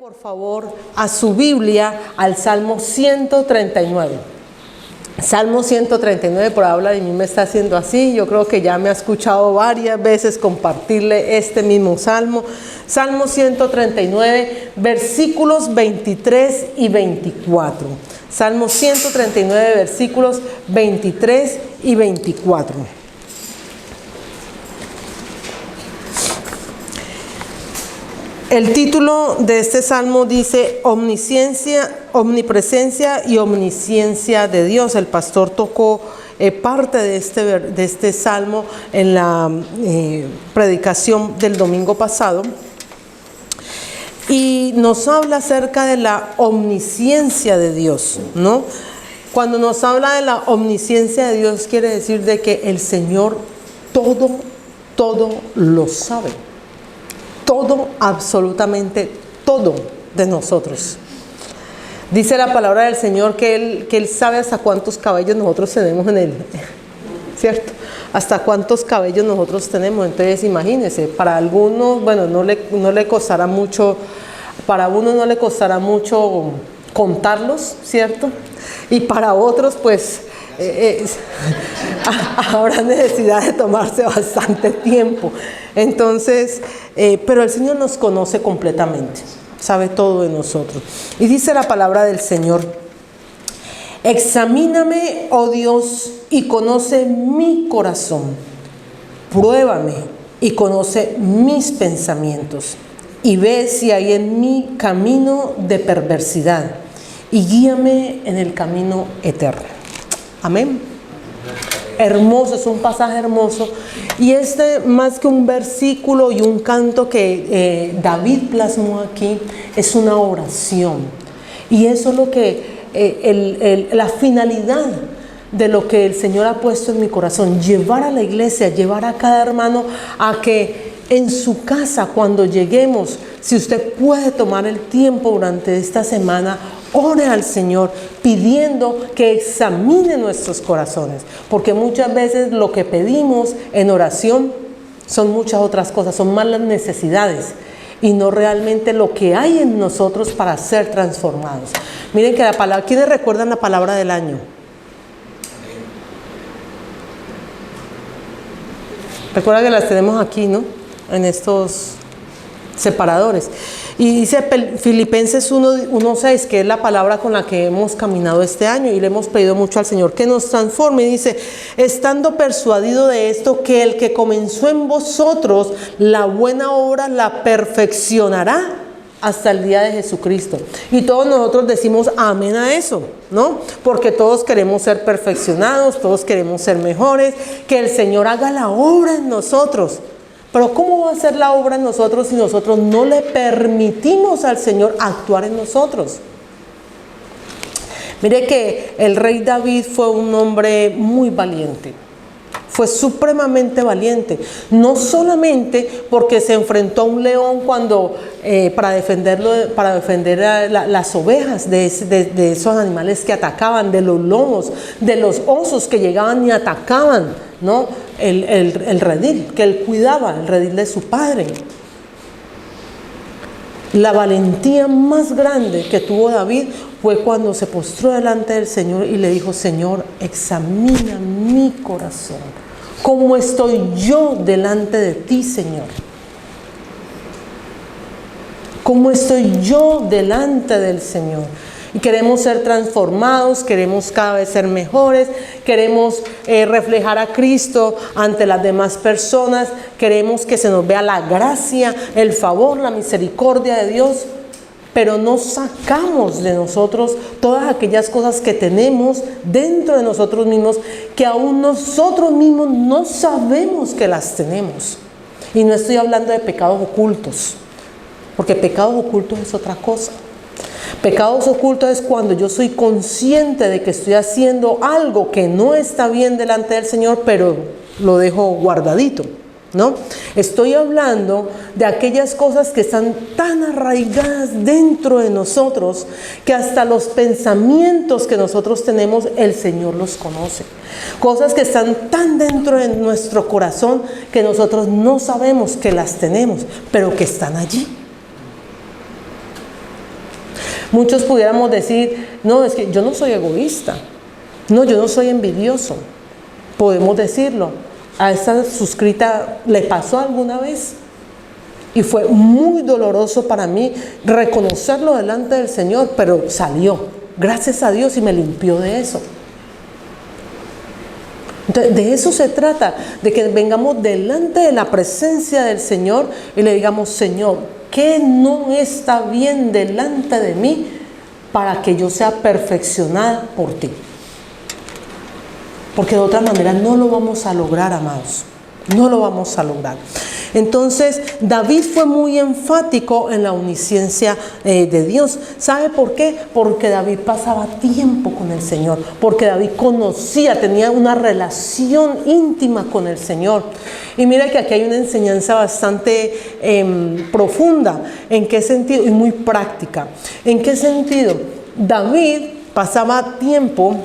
por favor a su Biblia al Salmo 139. Salmo 139, por habla de mí me está haciendo así. Yo creo que ya me ha escuchado varias veces compartirle este mismo salmo. Salmo 139, versículos 23 y 24. Salmo 139, versículos 23 y 24. El título de este salmo dice omnipresencia y omnisciencia de Dios. El pastor tocó parte de este salmo en la predicación del domingo pasado y nos habla acerca de la omnisciencia de Dios, ¿no? Cuando nos habla de la omnisciencia de Dios, quiere decir de que el Señor todo lo sabe. Todo, absolutamente todo de nosotros. Dice la palabra del Señor que Él sabe hasta cuántos cabellos nosotros tenemos en Él, ¿cierto? Hasta cuántos cabellos nosotros tenemos. Entonces imagínense, para algunos, bueno, no le costará mucho, para uno no le costará mucho contarlos, ¿cierto? Y para otros, pues, habrá necesidad de tomarse bastante tiempo. Entonces, pero el Señor nos conoce completamente, sabe todo de nosotros. Y dice la palabra del Señor: examíname, oh Dios, y conoce mi corazón. Pruébame y conoce mis pensamientos. Y ve si hay en mí camino de perversidad. Y guíame en el camino eterno. Amén. Hermoso, es un pasaje hermoso. Y más que un versículo y un canto que David plasmó aquí, es una oración. Y eso es lo que, la finalidad de lo que el Señor ha puesto en mi corazón. Llevar a la iglesia, llevar a cada hermano a que en su casa, cuando lleguemos, si usted puede tomar el tiempo durante esta semana, ore al Señor pidiendo que examine nuestros corazones, porque muchas veces lo que pedimos en oración son muchas otras cosas, son más las necesidades y no realmente lo que hay en nosotros para ser transformados. Miren que la palabra, ¿quiénes recuerdan la palabra del año? Recuerda que las tenemos aquí, ¿no? En estos separadores. Y dice Filipenses 1:6, que es la palabra con la que hemos caminado este año y le hemos pedido mucho al Señor que nos transforme. Y dice: estando persuadido de esto, que el que comenzó en vosotros la buena obra la perfeccionará hasta el día de Jesucristo. Y todos nosotros decimos amén a eso, ¿no? Porque todos queremos ser perfeccionados, todos queremos ser mejores, que el Señor haga la obra en nosotros. Pero ¿cómo va a ser la obra en nosotros si nosotros no le permitimos al Señor actuar en nosotros? Mire que el rey David fue un hombre muy valiente. Fue supremamente valiente. No solamente porque se enfrentó a un león para defender las ovejas de esos animales que atacaban, de los lobos, de los osos que llegaban y atacaban, ¿no? El redil que él cuidaba, el redil de su padre. La valentía más grande que tuvo David fue cuando se postró delante del Señor y le dijo: Señor, examina mi corazón. ¿Cómo estoy yo delante de ti, Señor? ¿Cómo estoy yo delante del Señor? Y queremos ser transformados, queremos cada vez ser mejores, queremos reflejar a Cristo ante las demás personas, queremos que se nos vea la gracia, el favor, la misericordia de Dios, pero no sacamos de nosotros todas aquellas cosas que tenemos dentro de nosotros mismos, que aún nosotros mismos no sabemos que las tenemos. Y no estoy hablando de pecados ocultos, porque pecados ocultos es otra cosa. Pecados ocultos es cuando yo soy consciente de que estoy haciendo algo que no está bien delante del Señor, pero lo dejo guardadito, ¿no? Estoy hablando de aquellas cosas que están tan arraigadas dentro de nosotros que hasta los pensamientos que nosotros tenemos, el Señor los conoce. Cosas que están tan dentro de nuestro corazón que nosotros no sabemos que las tenemos, pero que están allí. Muchos pudiéramos decir, no, es que yo no soy egoísta, no, yo no soy envidioso. Podemos decirlo. A esta suscrita le pasó alguna vez y fue muy doloroso para mí reconocerlo delante del Señor, pero salió, gracias a Dios, y me limpió de eso. Entonces, de eso se trata, de que vengamos delante de la presencia del Señor y le digamos, Señor, ¿qué no está bien delante de mí para que yo sea perfeccionada por ti? Porque de otra manera no lo vamos a lograr, amados. No lo vamos a lograr. Entonces, David fue muy enfático en la omnisciencia de Dios. ¿Sabe por qué? Porque David pasaba tiempo con el Señor. Porque David conocía, tenía una relación íntima con el Señor. Y mira que aquí hay una enseñanza bastante profunda. ¿En qué sentido? Y muy práctica. ¿En qué sentido? David pasaba tiempo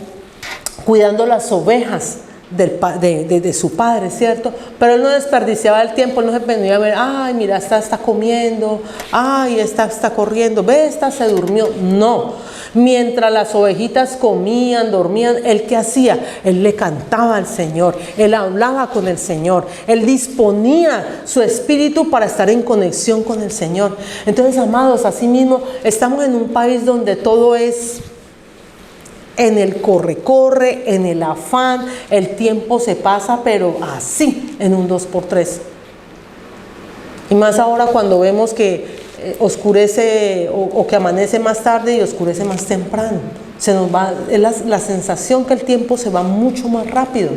cuidando las ovejas de su padre, ¿cierto? Pero él no desperdiciaba el tiempo, él no se venía a ver, ay, mira, esta está comiendo, ay, esta está corriendo, ve, esta se durmió. No, mientras las ovejitas comían, dormían, ¿él qué hacía? Él le cantaba al Señor, él hablaba con el Señor, él disponía su espíritu para estar en conexión con el Señor. Entonces, amados, así mismo, estamos en un país donde todo es en el corre-corre, en el afán, el tiempo se pasa, pero así, en un 2x3. Y más ahora cuando vemos que oscurece o que amanece más tarde y oscurece más temprano. Se nos va, es la sensación que el tiempo se va mucho más rápido.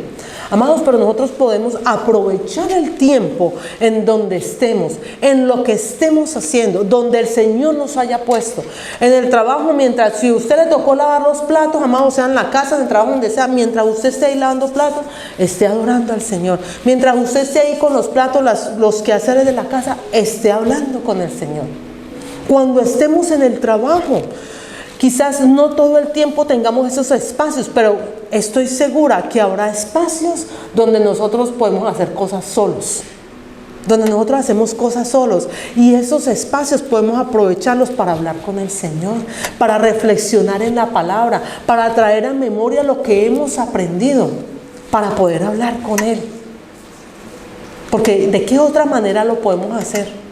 Amados, pero nosotros podemos aprovechar el tiempo en donde estemos, en lo que estemos haciendo, donde el Señor nos haya puesto. En el trabajo, mientras, si usted le tocó lavar los platos, amados, sea en la casa, en el trabajo, donde sea, mientras usted esté ahí lavando platos, esté adorando al Señor. Mientras usted esté ahí con los platos, los quehaceres de la casa, esté hablando con el Señor. Cuando estemos en el trabajo, quizás no todo el tiempo tengamos esos espacios, pero estoy segura que habrá espacios donde nosotros podemos hacer cosas solos, donde nosotros hacemos cosas solos, y esos espacios podemos aprovecharlos para hablar con el Señor, para reflexionar en la palabra, para traer a memoria lo que hemos aprendido, para poder hablar con Él. Porque ¿de qué otra manera lo podemos hacer?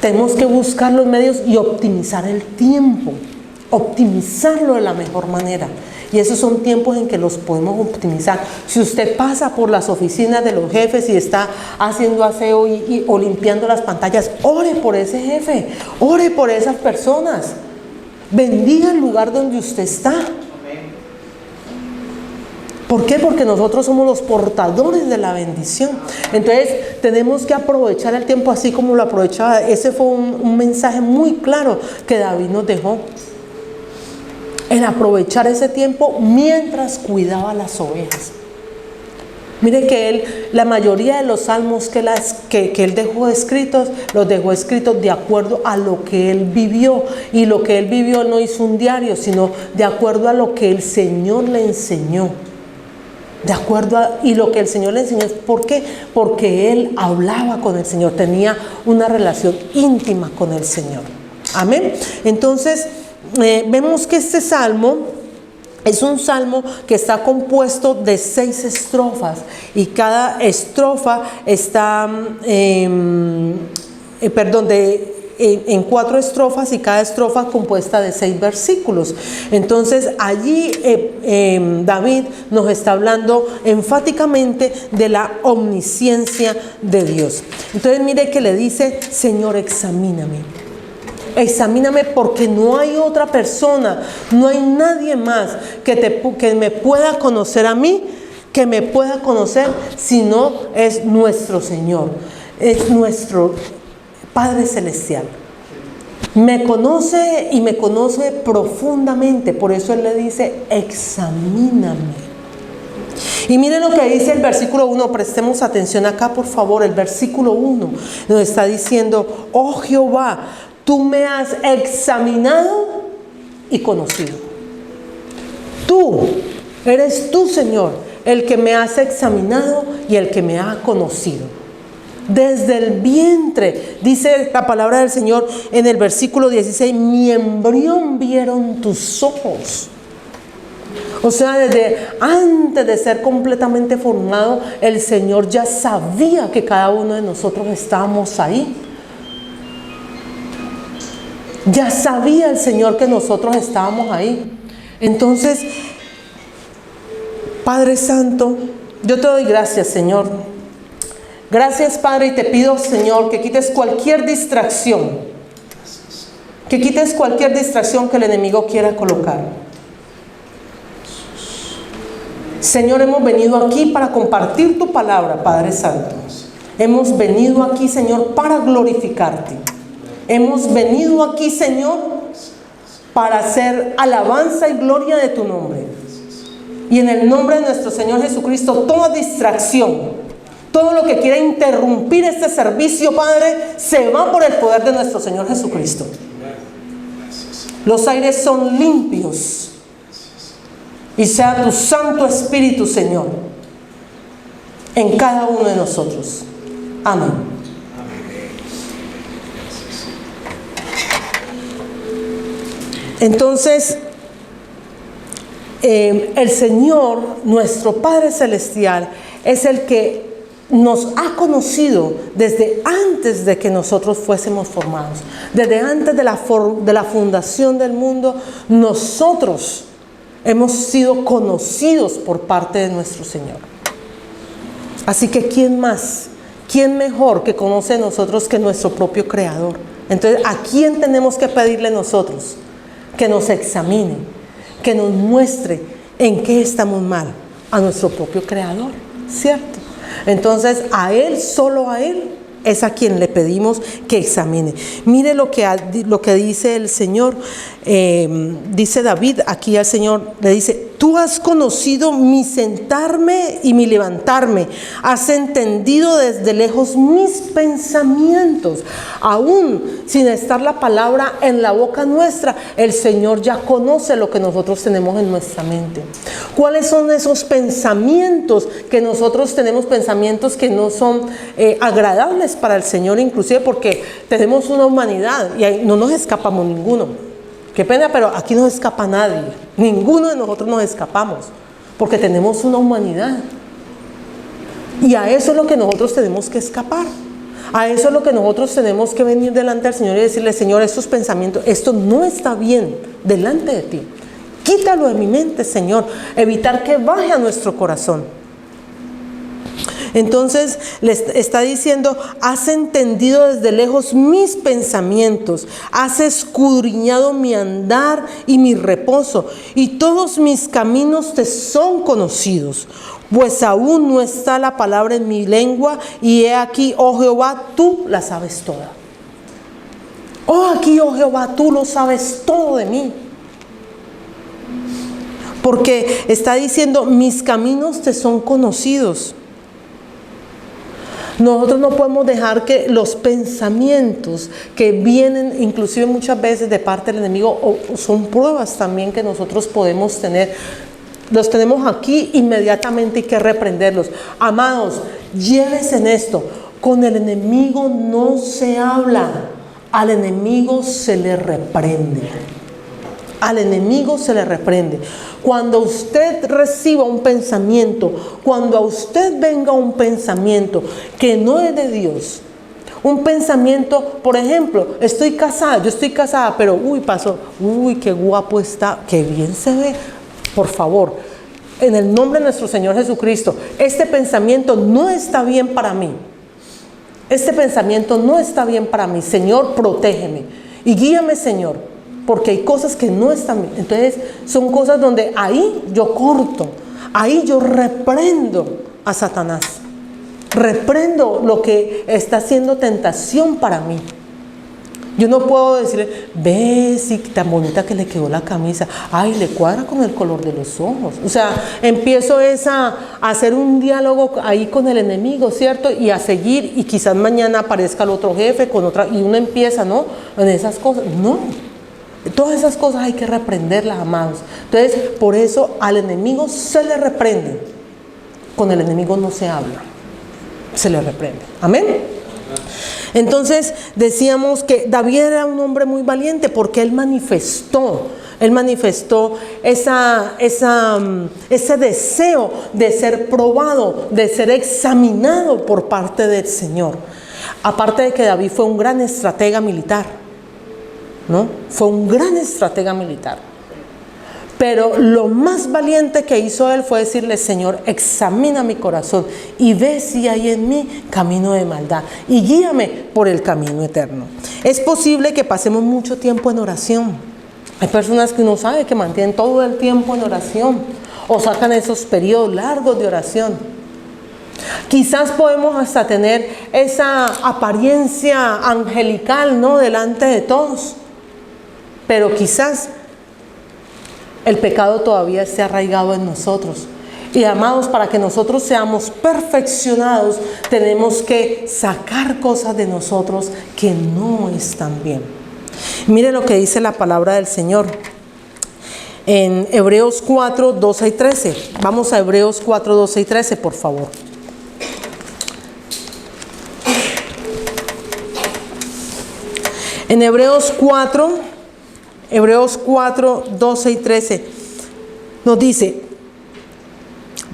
Tenemos que buscar los medios y optimizar el tiempo, optimizarlo de la mejor manera. Y esos son tiempos en que los podemos optimizar. Si usted pasa por las oficinas de los jefes y está haciendo aseo o limpiando las pantallas, ore por ese jefe, ore por esas personas. Bendiga el lugar donde usted está. ¿Por qué? Porque nosotros somos los portadores de la bendición. Entonces tenemos que aprovechar el tiempo así como lo aprovechaba. Ese fue un mensaje muy claro que David nos dejó. El aprovechar ese tiempo mientras cuidaba las ovejas. Mire que él, la mayoría de los salmos que él dejó escritos, los dejó escritos de acuerdo a lo que él vivió. Y lo que él vivió no hizo un diario, sino de acuerdo a lo que el Señor le enseñó. Y lo que el Señor le enseñó, ¿por qué? Porque él hablaba con el Señor, tenía una relación íntima con el Señor. Amén. Entonces, vemos que este salmo es un salmo que está compuesto de 6 estrofas, y cada estrofa está, en 4 estrofas, y cada estrofa compuesta de 6 versículos. Entonces allí David nos está hablando enfáticamente de la omnisciencia de Dios. Entonces mire que le dice, Señor, examíname. Examíname, porque no hay otra persona, no hay nadie más que me pueda conocer a mí, que me pueda conocer, sino es nuestro Señor, es nuestro Padre Celestial. Me conoce y me conoce profundamente. Por eso Él le dice, examíname. Y miren lo que dice el versículo 1. Prestemos atención acá, por favor. El versículo 1 nos está diciendo, oh Jehová, tú me has examinado y conocido. Eres tú, Señor, el que me has examinado y el que me ha conocido. Desde el vientre, dice la palabra del Señor en el versículo 16, mi embrión vieron tus ojos. O sea, desde antes de ser completamente formado, el Señor ya sabía que cada uno de nosotros estábamos ahí. Ya sabía el Señor que nosotros estábamos ahí. Entonces, Padre Santo, yo te doy gracias, Señor. Gracias, Padre, y te pido, Señor, que quites cualquier distracción. Que quites cualquier distracción que el enemigo quiera colocar. Señor, hemos venido aquí para compartir tu palabra, Padre Santo. Hemos venido aquí, Señor, para glorificarte. Hemos venido aquí, Señor, para hacer alabanza y gloria de tu nombre. Y en el nombre de nuestro Señor Jesucristo, toda distracción, todo lo que quiera interrumpir este servicio, Padre, se va por el poder de nuestro Señor Jesucristo. Los aires son limpios. Y sea tu Santo Espíritu, Señor, en cada uno de nosotros. Amén. Entonces, el Señor, nuestro Padre Celestial, es el que nos ha conocido desde antes de que nosotros fuésemos formados. Desde antes de la fundación del mundo, nosotros hemos sido conocidos por parte de nuestro Señor. Así que ¿quién más? ¿Quién mejor que conoce a nosotros que nuestro propio Creador? Entonces, ¿a quién tenemos que pedirle nosotros? Que nos examine, que nos muestre en qué estamos mal. A nuestro propio Creador, ¿cierto? Entonces, a Él, solo a Él, es a quien le pedimos que examine. Mire lo que dice el Señor. Dice David aquí al Señor, le dice: tú has conocido mi sentarme y mi levantarme, has entendido desde lejos mis pensamientos. Aún sin estar la palabra en la boca nuestra, el Señor ya conoce lo que nosotros tenemos en nuestra mente. ¿Cuáles son esos pensamientos que nosotros tenemos? Pensamientos que no son agradables para el Señor, inclusive porque tenemos una humanidad y no nos escapamos ninguno. Qué pena, pero aquí no escapa nadie. Ninguno de nosotros nos escapamos, porque tenemos una humanidad. Y a eso es lo que nosotros tenemos que escapar. A eso es lo que nosotros tenemos que venir delante del Señor y decirle: Señor, estos pensamientos, esto no está bien delante de ti. Quítalo de mi mente, Señor. Evitar que baje a nuestro corazón. Entonces les está diciendo: has entendido desde lejos mis pensamientos, has escudriñado mi andar y mi reposo, y todos mis caminos te son conocidos. Pues aún no está la palabra en mi lengua, y he aquí, oh Jehová, tú la sabes toda. Oh, aquí, oh Jehová, tú lo sabes todo de mí. Porque está diciendo: mis caminos te son conocidos. Nosotros no podemos dejar que los pensamientos que vienen inclusive muchas veces de parte del enemigo, o son pruebas también que nosotros podemos tener, los tenemos aquí, inmediatamente hay que reprenderlos. Amados, llévense en esto: con el enemigo no se habla, al enemigo se le reprende. Al enemigo se le reprende. Cuando usted reciba un pensamiento, cuando a usted venga un pensamiento que no es de Dios, un pensamiento, por ejemplo, yo estoy casada, pero pasó, qué guapo está, qué bien se ve. Por favor, en el nombre de nuestro Señor Jesucristo, este pensamiento no está bien para mí. Este pensamiento no está bien para mí. Señor, protégeme y guíame, Señor. Porque hay cosas que no están bien. Entonces son cosas donde ahí yo corto, ahí yo reprendo a Satanás. Reprendo lo que está haciendo tentación para mí. Yo no puedo decirle: ve, sí, tan bonita que le quedó la camisa, ay, le cuadra con el color de los ojos. O sea, empiezo a hacer un diálogo ahí con el enemigo, ¿cierto? Y a seguir, y quizás mañana aparezca el otro jefe con otra, y uno empieza, ¿no? En esas cosas. No. Todas esas cosas hay que reprenderlas, amados. Entonces, por eso al enemigo se le reprende. Con el enemigo no se habla. se le reprende. Amén. Entonces decíamos que David era un hombre muy valiente porque él manifestó ese deseo de ser probado, de ser examinado por parte del Señor. Aparte de que David fue un gran estratega militar, ¿no? Fue un gran estratega militar. Pero lo más valiente que hizo él fue decirle: Señor, examina mi corazón y ve si hay en mí camino de maldad y guíame por el camino eterno. Es posible que pasemos mucho tiempo en oración. Hay personas que uno sabe que mantienen todo el tiempo en oración o sacan esos periodos largos de oración. Quizás podemos hasta tener esa apariencia angelical, ¿no?, delante de todos. Pero quizás el pecado todavía esté arraigado en nosotros. Y amados, para que nosotros seamos perfeccionados, tenemos que sacar cosas de nosotros que no están bien. Mire lo que dice la palabra del Señor en Hebreos 4, 12 y 13. Vamos a Hebreos 4, 12 y 13, por favor. En Hebreos 4, 12 y 13 nos dice: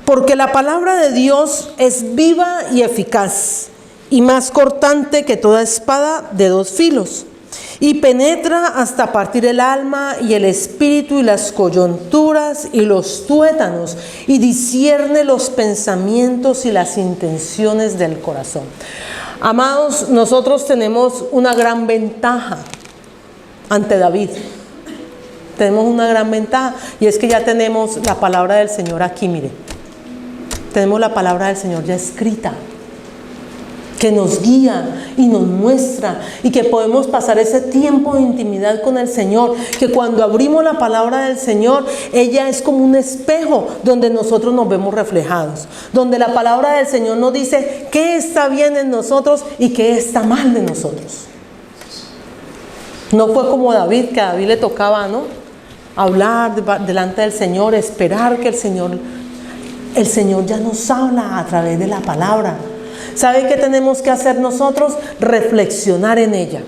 porque la palabra de Dios es viva y eficaz, y más cortante que toda espada de dos filos, y penetra hasta partir el alma y el espíritu y las coyunturas y los tuétanos, y discierne los pensamientos y las intenciones del corazón. Amados, nosotros tenemos una gran ventaja ante David. Tenemos una gran ventaja, y es que ya tenemos la palabra del Señor aquí, mire. Tenemos la palabra del Señor ya escrita, que nos guía y nos muestra, y que podemos pasar ese tiempo de intimidad con el Señor, que cuando abrimos la palabra del Señor, ella es como un espejo donde nosotros nos vemos reflejados, donde la palabra del Señor nos dice qué está bien en nosotros y qué está mal de nosotros. No fue como David, que a David le tocaba, ¿no?, hablar delante del Señor, esperar que el Señor ya nos habla a través de la palabra. ¿Sabe qué tenemos que hacer nosotros? Reflexionar en ella.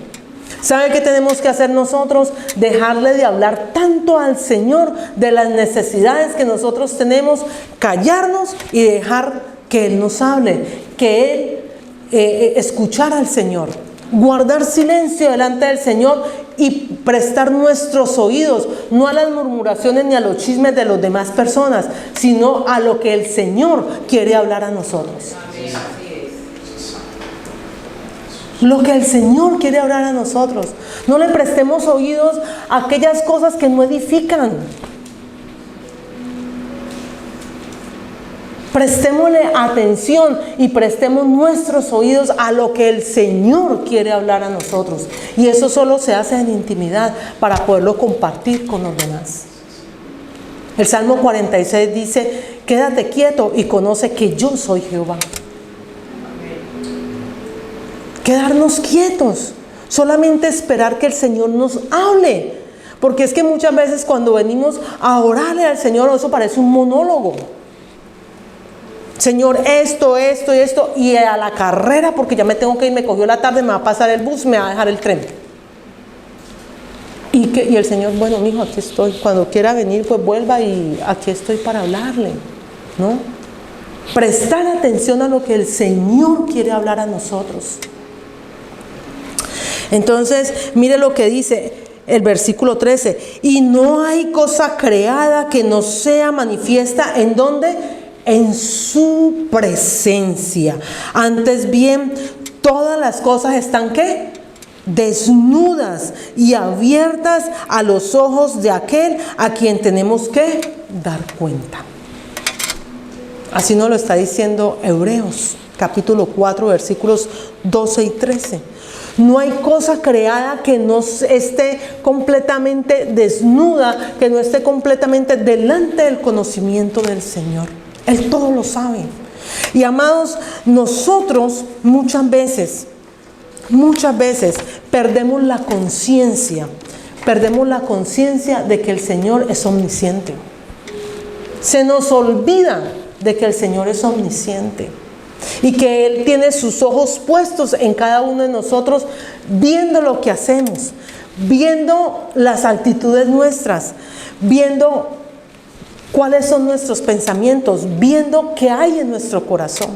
¿Sabe qué tenemos que hacer nosotros? Dejarle de hablar tanto al Señor de las necesidades que nosotros tenemos, callarnos y dejar que Él nos hable, que Él escuchar al Señor, guardar silencio delante del Señor y prestar nuestros oídos, no a las murmuraciones ni a los chismes de las demás personas, sino a lo que el Señor quiere hablar a nosotros. Lo que el Señor quiere hablar a nosotros. No le prestemos oídos a aquellas cosas que no edifican. Prestémosle atención y prestemos nuestros oídos a lo que el Señor quiere hablar a nosotros. Y eso solo se hace en intimidad para poderlo compartir con los demás. El Salmo 46 dice: quédate quieto y conoce que yo soy Jehová. Quedarnos quietos, solamente esperar que el Señor nos hable. Porque es que muchas veces cuando venimos a orarle al Señor, eso parece un monólogo. Señor, esto y esto, y a la carrera, porque ya me tengo que ir, me cogió la tarde, me va a pasar el bus, me va a dejar el tren. Y el Señor: bueno, mijo, aquí estoy, cuando quiera venir, pues vuelva, y aquí estoy para hablarle, ¿no? Prestar atención a lo que el Señor quiere hablar a nosotros. Entonces, mire lo que dice el versículo 13: y no hay cosa creada que no sea manifiesta, ¿en dónde? En su presencia. Antes bien, todas las cosas están, ¿qué? Desnudas y abiertas a los ojos de aquel a quien tenemos que dar cuenta. Así nos lo está diciendo Hebreos, capítulo 4, versículos 12 y 13. No hay cosa creada que no esté completamente desnuda, que no esté completamente delante del conocimiento del Señor. Él todo lo sabe. Y amados, nosotros muchas veces perdemos la conciencia de que el Señor es omnisciente. Se nos olvida de que el Señor es omnisciente. y que Él tiene sus ojos puestos en cada uno de nosotros, viendo lo que hacemos, viendo las actitudes nuestras, viendo cuáles son nuestros pensamientos, viendo qué hay en nuestro corazón.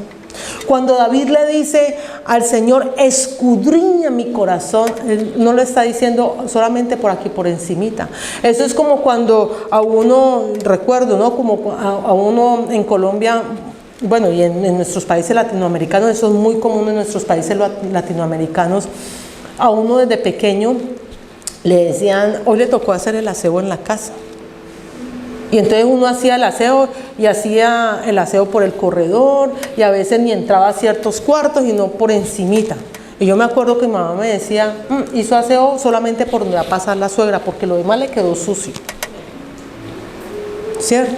Cuando David le dice al Señor, escudriña mi corazón, Él no lo está diciendo solamente por aquí, por encimita. Eso es como cuando a uno, recuerdo, ¿no? Como a uno en Colombia, bueno, y en nuestros países latinoamericanos, eso es muy común en nuestros países latinoamericanos, a uno desde pequeño le decían, hoy le tocó hacer el aseo en la casa. Y entonces uno hacía el aseo y hacía el aseo por el corredor y a veces ni entraba a ciertos cuartos y no por encimita. Y yo me acuerdo que mi mamá me decía, hizo aseo solamente por donde va a pasar la suegra, porque lo demás le quedó sucio. ¿Cierto?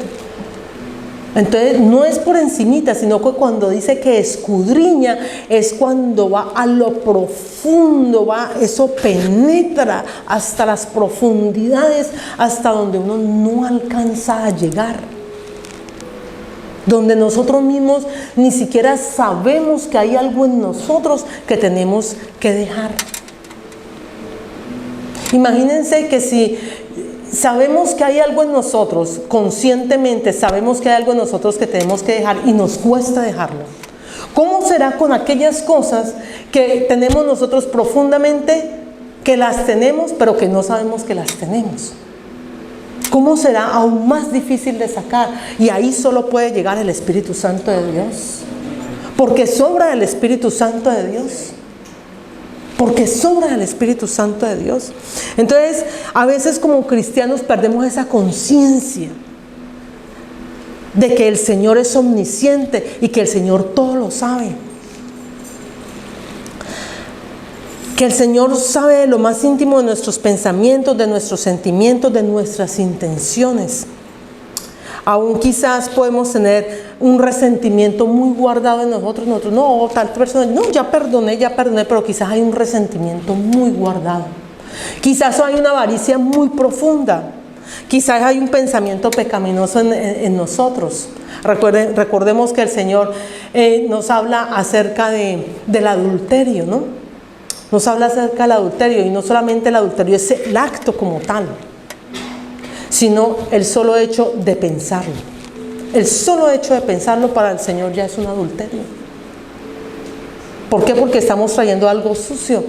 Entonces no es por encimita, sino que cuando dice que escudriña es cuando va a lo profundo, eso penetra hasta las profundidades, hasta donde uno no alcanza a llegar. Donde nosotros mismos ni siquiera sabemos que hay algo en nosotros que tenemos que dejar. Imagínense que si sabemos que hay algo en nosotros, conscientemente sabemos que hay algo en nosotros que tenemos que dejar y nos cuesta dejarlo. ¿Cómo será con aquellas cosas que tenemos nosotros profundamente, que las tenemos, pero que no sabemos que las tenemos? ¿Cómo será aún más difícil de sacar? Y ahí solo puede llegar el Espíritu Santo de Dios. Porque sobra el Espíritu Santo de Dios. Porque sobra el Espíritu Santo de Dios. Entonces, a veces como cristianos perdemos esa conciencia de que el Señor es omnisciente y que el Señor todo lo sabe. Que el Señor sabe de lo más íntimo de nuestros pensamientos, de nuestros sentimientos, de nuestras intenciones. Aún quizás podemos tener un resentimiento muy guardado en nosotros. No, tal persona, no, ya perdoné, pero quizás hay un resentimiento muy guardado. Quizás hay una avaricia muy profunda. Quizás hay un pensamiento pecaminoso en nosotros. Recordemos que el Señor nos habla acerca del adulterio, ¿no? Nos habla acerca del adulterio, y no solamente el adulterio es el acto como tal, sino el solo hecho de pensarlo. El solo hecho de pensarlo para el Señor ya es un adulterio. ¿Por qué? Porque estamos trayendo algo sucio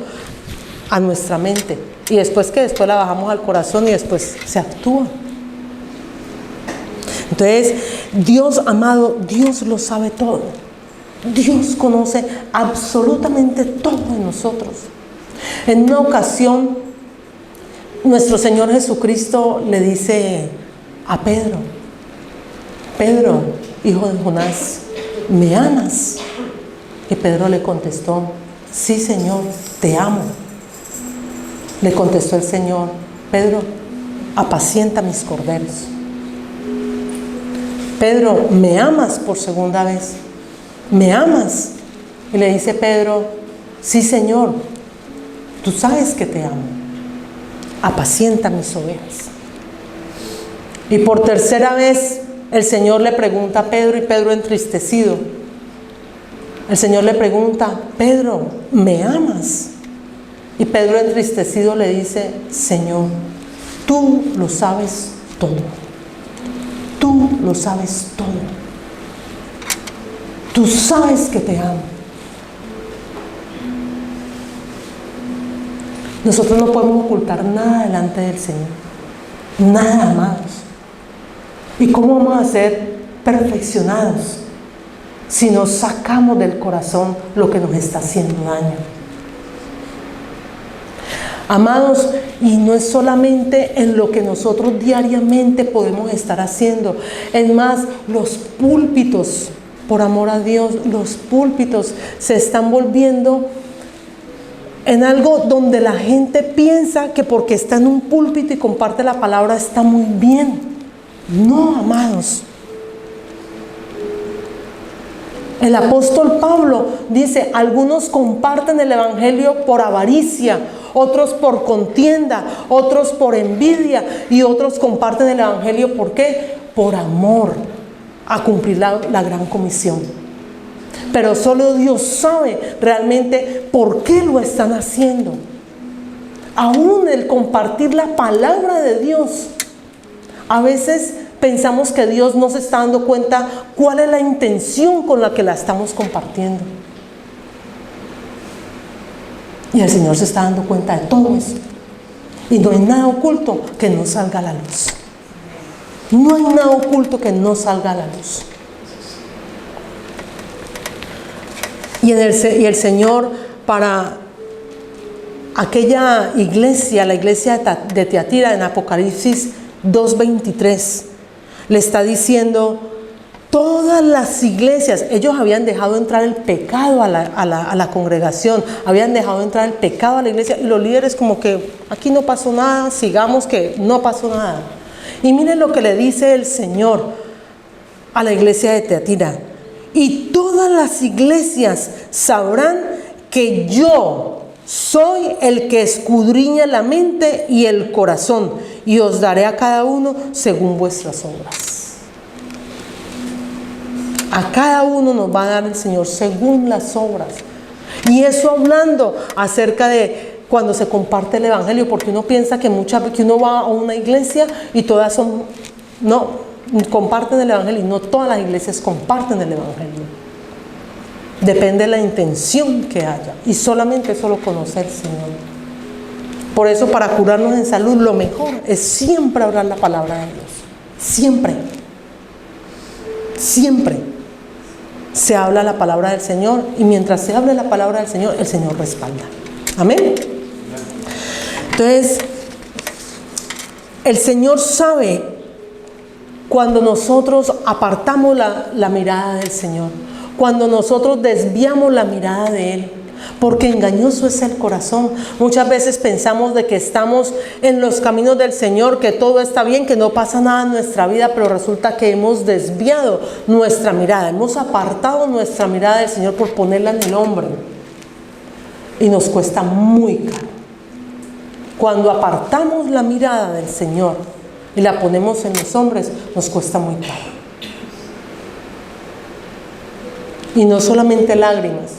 a nuestra mente. Y después la bajamos al corazón y después se actúa. Entonces, Dios amado, Dios lo sabe todo. Dios conoce absolutamente todo de nosotros. En una ocasión, nuestro Señor Jesucristo le dice a Pedro, Pedro, hijo de Jonás, ¿me amas? Y Pedro le contestó, sí, Señor, te amo. Le contestó el Señor, Pedro, apacienta mis corderos. Pedro, ¿me amas? Por segunda vez, ¿me amas? Y le dice Pedro, sí, Señor, tú sabes que te amo. Apacienta mis ovejas. Y por tercera vez el Señor le pregunta a Pedro, y Pedro entristecido, el Señor le pregunta, Pedro, ¿me amas? Y Pedro entristecido le dice, Señor, tú lo sabes todo. Tú lo sabes todo. Tú sabes que te amo. Nosotros no podemos ocultar nada delante del Señor. Nada, amados. ¿Y cómo vamos a ser perfeccionados si nos sacamos del corazón lo que nos está haciendo daño? Amados, y no es solamente en lo que nosotros diariamente podemos estar haciendo. Es más, los púlpitos, por amor a Dios, los púlpitos se están volviendo en algo donde la gente piensa que porque está en un púlpito y comparte la palabra está muy bien. No, amados. El apóstol Pablo dice, algunos comparten el evangelio por avaricia, otros por contienda, otros por envidia, y otros comparten el evangelio ¿por qué? Por amor a cumplir la gran comisión. pero solo Dios sabe realmente por qué lo están haciendo. Aún el compartir la palabra de Dios, a veces pensamos que Dios no se está dando cuenta cuál es la intención con la que la estamos compartiendo. Y el Señor se está dando cuenta de todo eso. Y no hay nada oculto que no salga a la luz. No hay nada oculto que no salga a la luz. Y el Señor, para aquella iglesia, la iglesia de Tiatira, en Apocalipsis 2:23, le está diciendo: todas las iglesias, ellos habían dejado entrar el pecado a la congregación, habían dejado entrar el pecado a la iglesia, y los líderes como que aquí no pasó nada, sigamos que no pasó nada. Y miren lo que le dice el Señor a la iglesia de Tiatira: y todas las iglesias sabrán que yo soy el que escudriña la mente y el corazón, y os daré a cada uno según vuestras obras. A cada uno nos va a dar el Señor según las obras. Y eso hablando acerca de cuando se comparte el Evangelio, porque uno piensa que uno va a una iglesia y todas son, no, comparten el Evangelio, y no todas las iglesias comparten el Evangelio. Depende de la intención que haya, y solamente eso lo conoce el Señor. Por eso, para curarnos en salud, lo mejor es siempre hablar la palabra de Dios. Siempre. Siempre se habla la palabra del Señor, y mientras se hable la palabra del Señor, el Señor respalda. Amén. Entonces, el Señor sabe cuando nosotros apartamos la mirada del Señor, cuando nosotros desviamos la mirada de Él, porque engañoso es el corazón. Muchas veces pensamos de que estamos en los caminos del Señor, que todo está bien, que no pasa nada en nuestra vida, pero resulta que hemos desviado nuestra mirada, hemos apartado nuestra mirada del Señor por ponerla en el hombre, y nos cuesta muy caro. Cuando apartamos la mirada del Señor y la ponemos en los hombres, nos cuesta muy caro. Y no solamente lágrimas,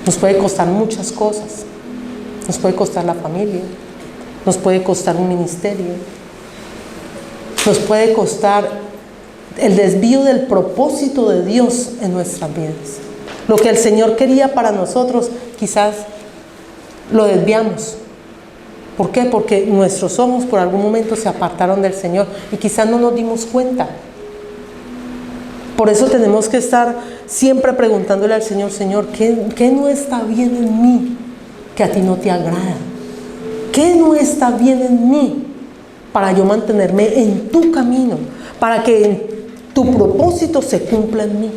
nos puede costar muchas cosas. Nos puede costar la familia, nos puede costar un ministerio, nos puede costar el desvío del propósito de Dios en nuestras vidas. Lo que el Señor quería para nosotros, quizás lo desviamos. ¿Por qué? Porque nuestros ojos por algún momento se apartaron del Señor y quizás no nos dimos cuenta. Por eso tenemos que estar siempre preguntándole al Señor: Señor, ¿qué no está bien en mí que a ti no te agrada? ¿Qué no está bien en mí para yo mantenerme en tu camino? Para que tu propósito se cumpla en mí.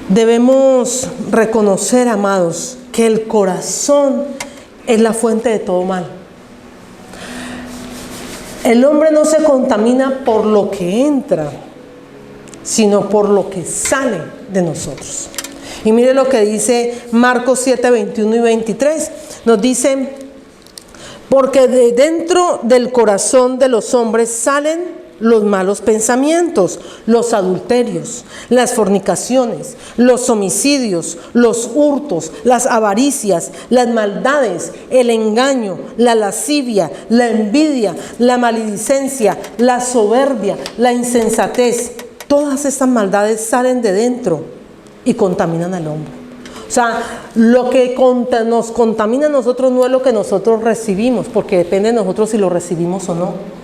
Debemos reconocer, amados, que el corazón es la fuente de todo mal. El hombre no se contamina por lo que entra, sino por lo que sale de nosotros. Y mire lo que dice Marcos 7, 21 y 23. Nos dice: porque de dentro del corazón de los hombres salen los malos pensamientos, los adulterios, las fornicaciones, los homicidios, los hurtos, las avaricias, las maldades, el engaño, la lascivia, la envidia, la maledicencia, la soberbia, la insensatez. Todas estas maldades salen de dentro y contaminan al hombre. O sea, lo que nos contamina a nosotros no es lo que nosotros recibimos, porque depende de nosotros si lo recibimos o no.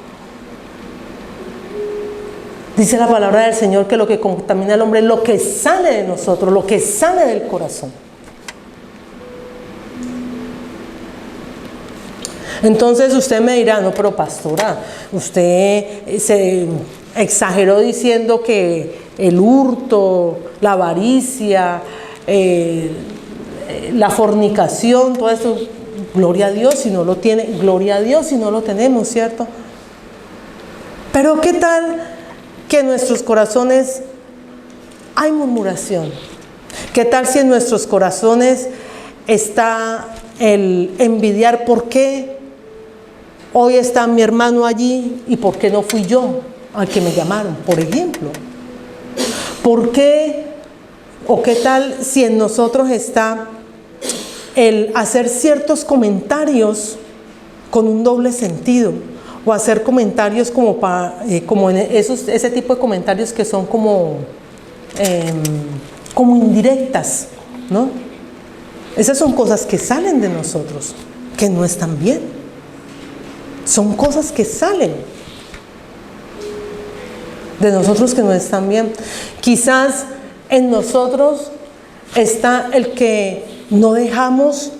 Dice la palabra del Señor que lo que contamina al hombre es lo que sale de nosotros, lo que sale del corazón. Entonces usted me dirá: no, pero pastora, usted se exageró diciendo que el hurto, la avaricia, la fornicación, todo eso, gloria a Dios si no lo tiene, gloria a Dios si no lo tenemos, ¿cierto? Pero ¿qué tal que en nuestros corazones hay murmuración? ¿Qué tal si en nuestros corazones está el envidiar? ¿Por qué Hoy está mi hermano allí y ¿por qué no fui yo al que me llamaron? Por ejemplo. ¿Por qué o qué tal si en nosotros está el hacer ciertos comentarios con un doble sentido? O hacer comentarios como en ese tipo de comentarios que son como indirectas, ¿no? Esas son cosas que salen de nosotros, que no están bien. Son cosas que salen de nosotros que no están bien. Quizás en nosotros está el que no dejamos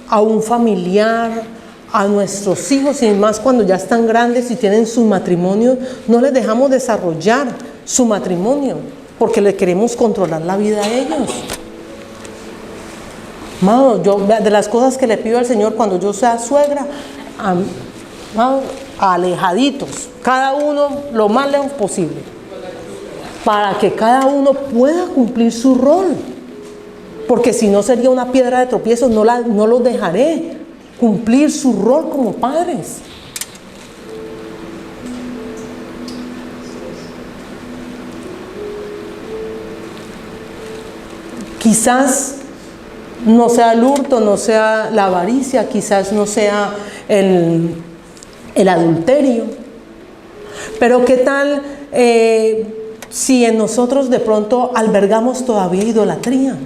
a un familiar, a nuestros hijos, y más cuando ya están grandes y tienen su matrimonio, no les dejamos desarrollar su matrimonio porque le queremos controlar la vida a ellos. Amado, yo de las cosas que le pido al Señor cuando yo sea suegra, alejaditos, cada uno lo más lejos posible, para que cada uno pueda cumplir su rol, porque si no sería una piedra de tropiezo. No los dejaré cumplir su rol como padres. Quizás no sea el hurto, no sea la avaricia, quizás no sea el adulterio. Pero ¿qué tal si en nosotros de pronto albergamos todavía idolatría?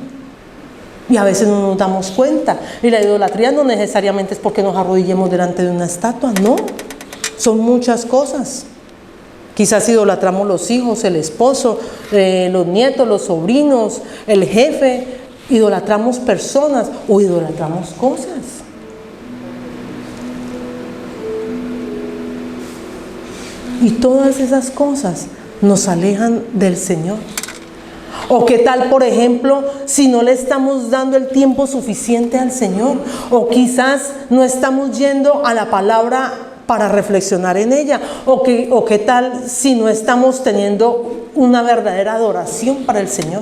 Y a veces no nos damos cuenta. Y la idolatría no necesariamente es porque nos arrodillemos delante de una estatua, no. Son muchas cosas. Quizás idolatramos los hijos, el esposo, los nietos, los sobrinos, el jefe. Idolatramos personas o idolatramos cosas. Y todas esas cosas nos alejan del Señor. O qué tal, por ejemplo, si no le estamos dando el tiempo suficiente al Señor, o quizás no estamos yendo a la palabra para reflexionar en ella, o qué tal si no estamos teniendo una verdadera adoración para el Señor.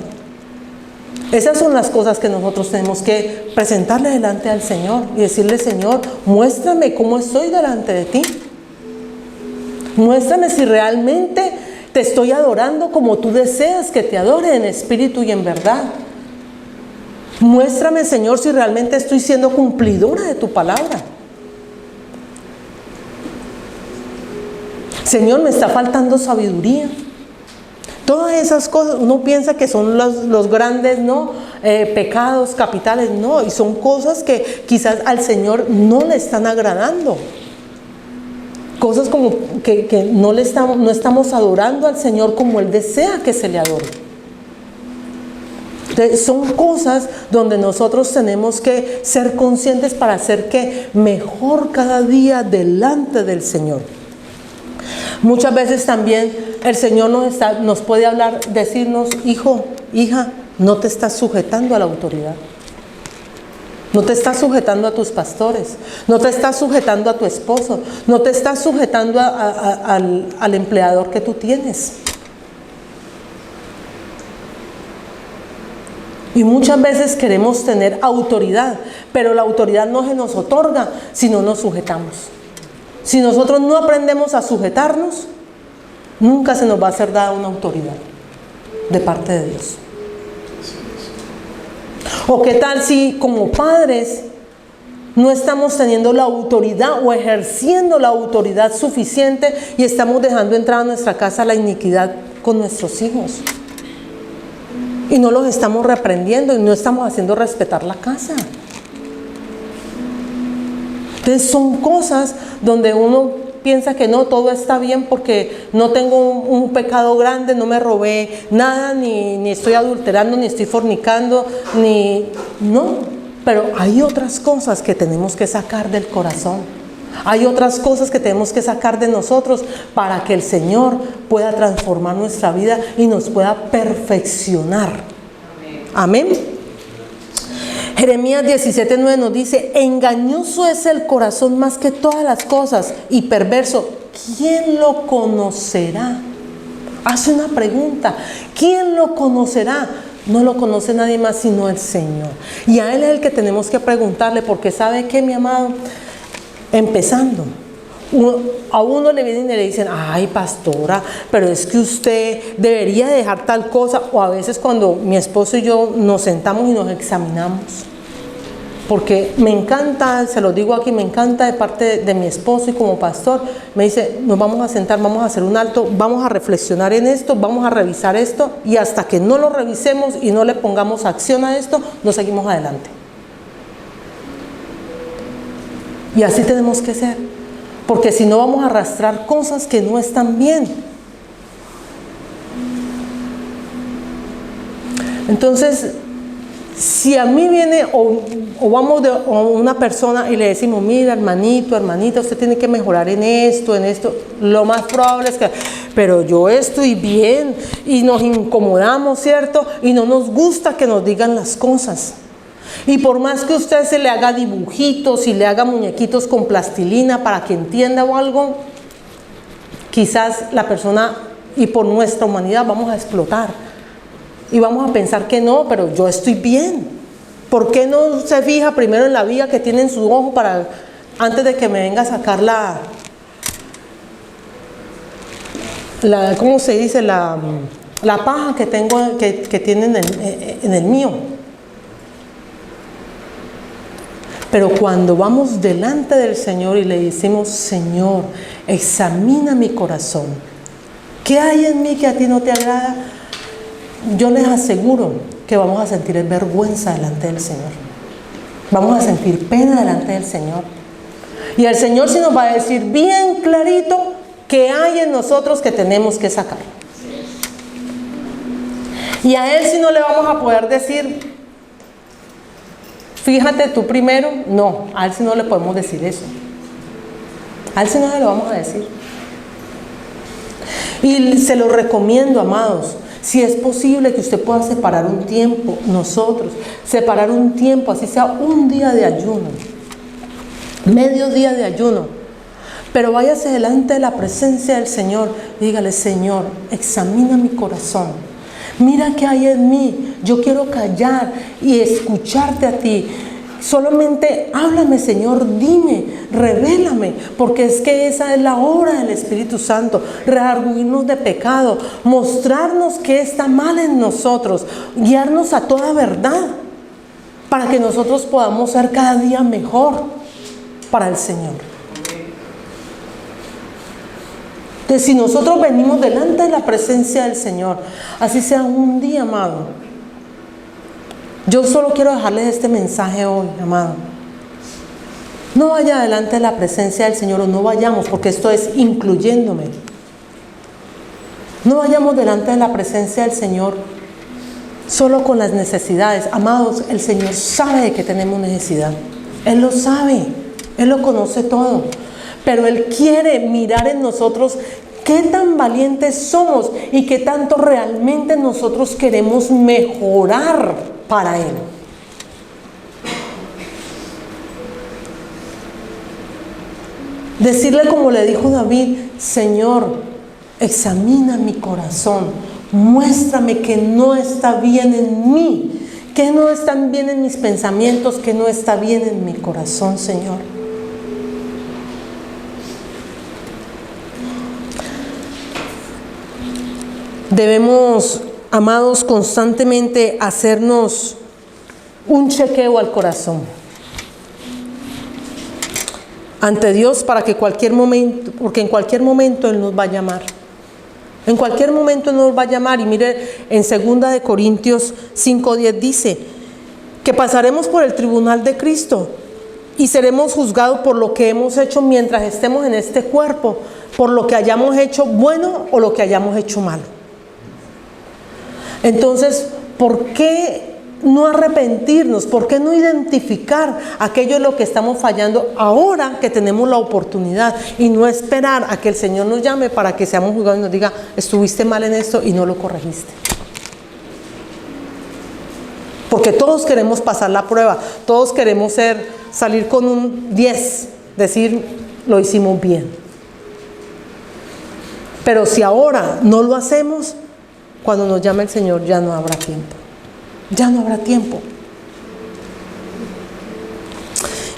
Esas son las cosas que nosotros tenemos que presentarle delante al Señor y decirle: Señor, muéstrame cómo estoy delante de ti. Muéstrame si realmente te estoy adorando como tú deseas que te adore, en espíritu y en verdad. Muéstrame, Señor, si realmente estoy siendo cumplidora de tu palabra. Señor, me está faltando sabiduría. Todas esas cosas, uno piensa que son los grandes, ¿no? Pecados capitales, no, y son cosas que quizás al Señor no le están agradando. Cosas como que no estamos adorando al Señor como Él desea que se le adore. Entonces, son cosas donde nosotros tenemos que ser conscientes para hacer que mejor cada día delante del Señor. Muchas veces también el Señor nos puede hablar, decirnos: hijo, hija, no te estás sujetando a la autoridad. No te estás sujetando a tus pastores, no te estás sujetando a tu esposo, no te estás sujetando al empleador que tú tienes. Y muchas veces queremos tener autoridad, pero la autoridad no se nos otorga si no nos sujetamos. Si nosotros no aprendemos a sujetarnos, nunca se nos va a ser dada una autoridad de parte de Dios. ¿O qué tal si como padres no estamos teniendo la autoridad o ejerciendo la autoridad suficiente y estamos dejando entrar a nuestra casa la iniquidad con nuestros hijos? Y no los estamos reprendiendo y no estamos haciendo respetar la casa. Entonces son cosas donde uno piensa que no, todo está bien porque no tengo un pecado grande, no me robé nada, ni estoy adulterando, ni estoy fornicando, no. Pero hay otras cosas que tenemos que sacar del corazón. Hay otras cosas que tenemos que sacar de nosotros para que el Señor pueda transformar nuestra vida y nos pueda perfeccionar. Amén. Jeremías 17:9 nos dice: engañoso es el corazón más que todas las cosas y perverso. ¿Quién lo conocerá? Hace una pregunta. ¿Quién lo conocerá? No lo conoce nadie más sino el Señor. Y a Él es el que tenemos que preguntarle, porque ¿sabe qué, mi amado? Empezando A uno le vienen y le dicen, ay pastora, pero es que usted debería dejar tal cosa. O a veces cuando mi esposo y yo nos sentamos y nos examinamos, porque me encanta, se lo digo aquí, me encanta de parte de mi esposo y como pastor, me dice, nos vamos a sentar, vamos a hacer un alto, vamos a reflexionar en esto, vamos a revisar esto, y hasta que no lo revisemos y no le pongamos acción a esto, no seguimos adelante. Y así tenemos que ser, porque si no vamos a arrastrar cosas que no están bien. Entonces, si a mí viene o vamos de una persona y le decimos, mira hermanito, hermanita, usted tiene que mejorar en esto, lo más probable es que, pero yo estoy bien, y nos incomodamos, ¿cierto? Y no nos gusta que nos digan las cosas. Y por más que usted se le haga dibujitos y le haga muñequitos con plastilina para que entienda o algo, quizás la persona, y por nuestra humanidad, vamos a explotar. Y vamos a pensar que no, pero yo estoy bien. ¿Por qué no se fija primero en la viga que tiene en su ojo antes de que me venga a sacar ¿cómo se dice? La paja que tengo, que tiene en el mío? Pero cuando vamos delante del Señor y le decimos, Señor, examina mi corazón, ¿qué hay en mí que a ti no te agrada? Yo les aseguro que vamos a sentir vergüenza delante del Señor. Vamos a sentir pena delante del Señor. Y el Señor sí nos va a decir bien clarito qué hay en nosotros que tenemos que sacar. Y a Él sí no le vamos a poder decir, fíjate tú primero. No, a Él sí no le podemos decir eso. A Él sí no se lo vamos a decir. Y se lo recomiendo, amados. Si es posible que usted pueda separar un tiempo, separar un tiempo, así sea un día de ayuno, medio día de ayuno, pero váyase delante de la presencia del Señor, dígale, Señor, examina mi corazón, mira qué hay en mí, yo quiero callar y escucharte a ti. Solamente háblame, Señor, dime, revélame, porque es que esa es la obra del Espíritu Santo, redarguirnos de pecado, mostrarnos qué está mal en nosotros, guiarnos a toda verdad, para que nosotros podamos ser cada día mejor para el Señor. Entonces, si nosotros venimos delante de la presencia del Señor, así sea un día, amado, yo solo quiero dejarles este mensaje hoy, amado. No vaya delante de la presencia del Señor, o no vayamos, porque esto es incluyéndome. No vayamos delante de la presencia del Señor solo con las necesidades. Amados, el Señor sabe de que tenemos necesidad. Él lo sabe, Él lo conoce todo. Pero Él quiere mirar en nosotros qué tan valientes somos y qué tanto realmente nosotros queremos mejorar para Él. Decirle como le dijo David, Señor, examina mi corazón, muéstrame que no está bien en mí, que no están bien en mis pensamientos, que no está bien en mi corazón, Señor. Debemos, amados, constantemente hacernos un chequeo al corazón ante Dios, para que cualquier momento, porque en cualquier momento Él nos va a llamar. En cualquier momento Él nos va a llamar. Y mire, en 2 de Corintios 5:10 dice que pasaremos por el tribunal de Cristo y seremos juzgados por lo que hemos hecho mientras estemos en este cuerpo, por lo que hayamos hecho bueno o lo que hayamos hecho malo. Entonces, ¿por qué no arrepentirnos? ¿Por qué no identificar aquello en lo que estamos fallando ahora que tenemos la oportunidad, y no esperar a que el Señor nos llame para que seamos juzgados y nos diga, estuviste mal en esto y no lo corregiste? Porque todos queremos pasar la prueba, todos queremos salir con un 10, decir, lo hicimos bien. Pero si ahora no lo hacemos, cuando nos llame el Señor ya no habrá tiempo. Ya no habrá tiempo.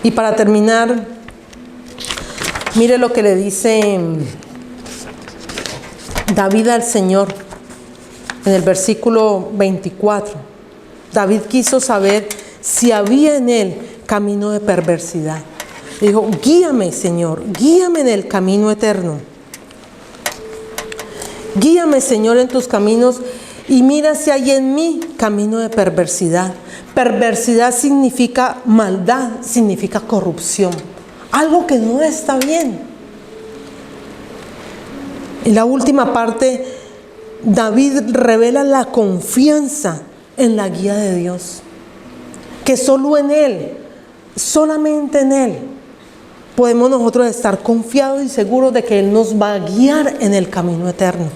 Y para terminar, Mire lo que le dice David al Señor en el versículo 24. David quiso saber si había en él camino de perversidad. Dijo: guíame, Señor, guíame en el camino eterno. Guíame, Señor, en tus caminos y mira si hay en mí camino de perversidad. Perversidad significa maldad, significa corrupción. Algo que no está bien. En la última parte, David revela la confianza en la guía de Dios. Que solo en Él, solamente en Él, podemos nosotros estar confiados y seguros de que Él nos va a guiar en el camino eterno.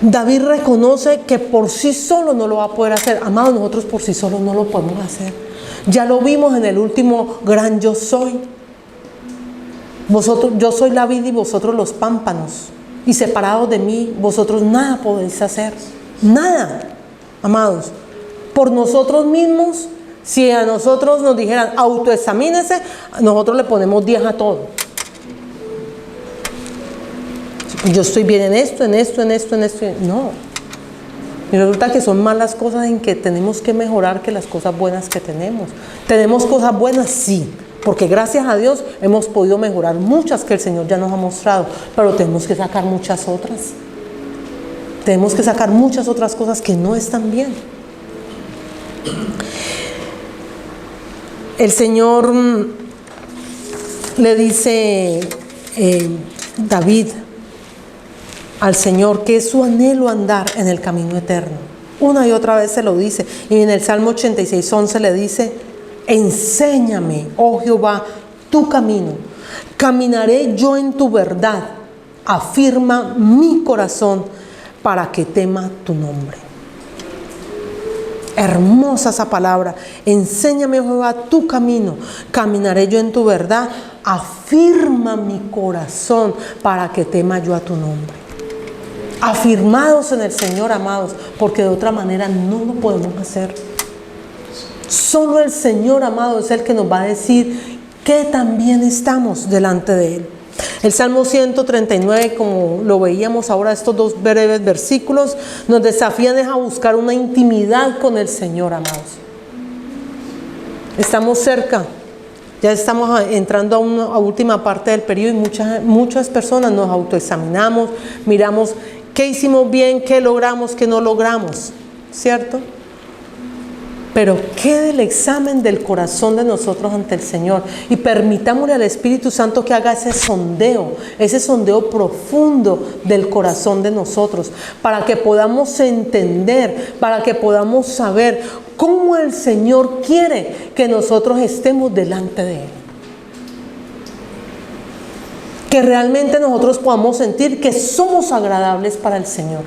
David reconoce que por sí solo no lo va a poder hacer. Amados, nosotros por sí solos no lo podemos hacer. Ya lo vimos en el último gran yo soy. Yo soy la vid y vosotros los pámpanos. Y separados de mí, vosotros nada podéis hacer. Nada, amados. Por nosotros mismos, si a nosotros nos dijeran autoexamínese, nosotros le ponemos 10 a todo. Yo estoy bien en esto. No. Y resulta que son más las cosas en que tenemos que mejorar que las cosas buenas que tenemos. ¿Tenemos cosas buenas? Sí. Porque gracias a Dios hemos podido mejorar muchas que el Señor ya nos ha mostrado. Pero tenemos que sacar muchas otras. Tenemos que sacar muchas otras cosas que no están bien. El Señor le dice David al Señor que es su anhelo andar en el camino eterno. Una y otra vez se lo dice. Y en el Salmo 86:11 le dice: enséñame, oh Jehová, tu camino. Caminaré yo en tu verdad. Afirma mi corazón para que tema tu nombre. Hermosa esa palabra. Enséñame, oh Jehová, tu camino. Caminaré yo en tu verdad. Afirma mi corazón para que tema yo a tu nombre. Afirmados en el Señor, amados, porque de otra manera no lo podemos hacer. Solo el Señor, amado, es el que nos va a decir que también estamos delante de Él. El Salmo 139, como lo veíamos ahora, estos dos breves versículos, nos desafían a buscar una intimidad con el Señor, amados. Estamos cerca, ya estamos entrando a una última parte del periodo y muchas personas nos autoexaminamos, miramos qué hicimos bien, qué logramos, qué no logramos, ¿cierto? Pero quede el examen del corazón de nosotros ante el Señor y permitámosle al Espíritu Santo que haga ese sondeo profundo del corazón de nosotros, para que podamos entender, para que podamos saber cómo el Señor quiere que nosotros estemos delante de Él. Que realmente nosotros podamos sentir que somos agradables para el Señor.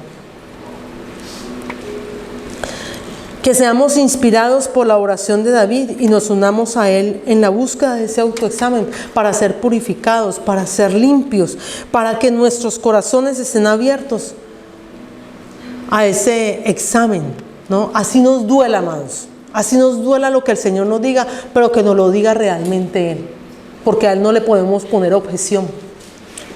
Que seamos inspirados por la oración de David y nos unamos a él en la búsqueda de ese autoexamen para ser purificados, para ser limpios, para que nuestros corazones estén abiertos a ese examen, ¿no? Así nos duela, amados, así nos duela lo que el Señor nos diga, pero que nos lo diga realmente Él, porque a Él no le podemos poner objeción.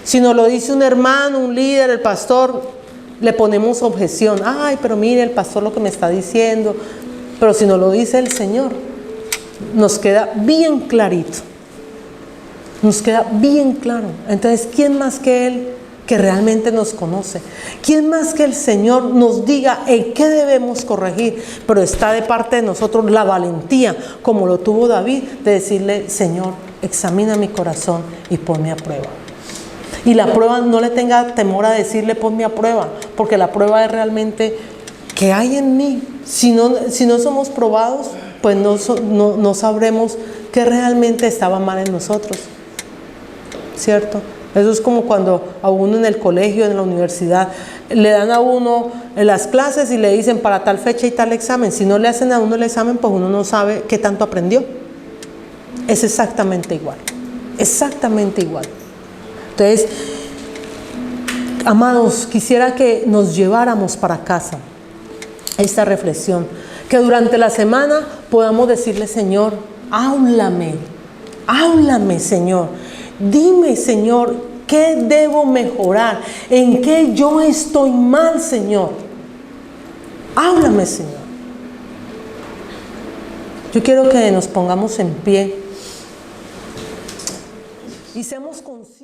Si nos lo dice un hermano, un líder, el pastor, le ponemos objeción. Ay, pero mire el pastor lo que me está diciendo. Pero si nos lo dice el Señor, nos queda bien clarito. Nos queda bien claro. Entonces, ¿quién más que Él que realmente nos conoce? ¿Quién más que el Señor nos diga en qué debemos corregir? Pero está de parte de nosotros la valentía, como lo tuvo David, de decirle: Señor, examina mi corazón y ponme a prueba. Y la prueba, no le tenga temor a decirle: ponme a prueba, porque la prueba es realmente ¿qué hay en mí? Si no somos probados, pues no sabremos qué realmente estaba mal en nosotros, ¿cierto? Eso es como cuando a uno en el colegio, en la universidad, le dan a uno las clases y le dicen para tal fecha y tal examen. Si no le hacen a uno el examen, pues uno no sabe qué tanto aprendió. Es exactamente igual, exactamente igual. Entonces, amados, quisiera que nos lleváramos para casa esta reflexión, que durante la semana podamos decirle: Señor, háblame, Señor. Dime, Señor, ¿qué debo mejorar? ¿En qué yo estoy mal, Señor? Háblame, Señor. Yo quiero que nos pongamos en pie y seamos conscientes.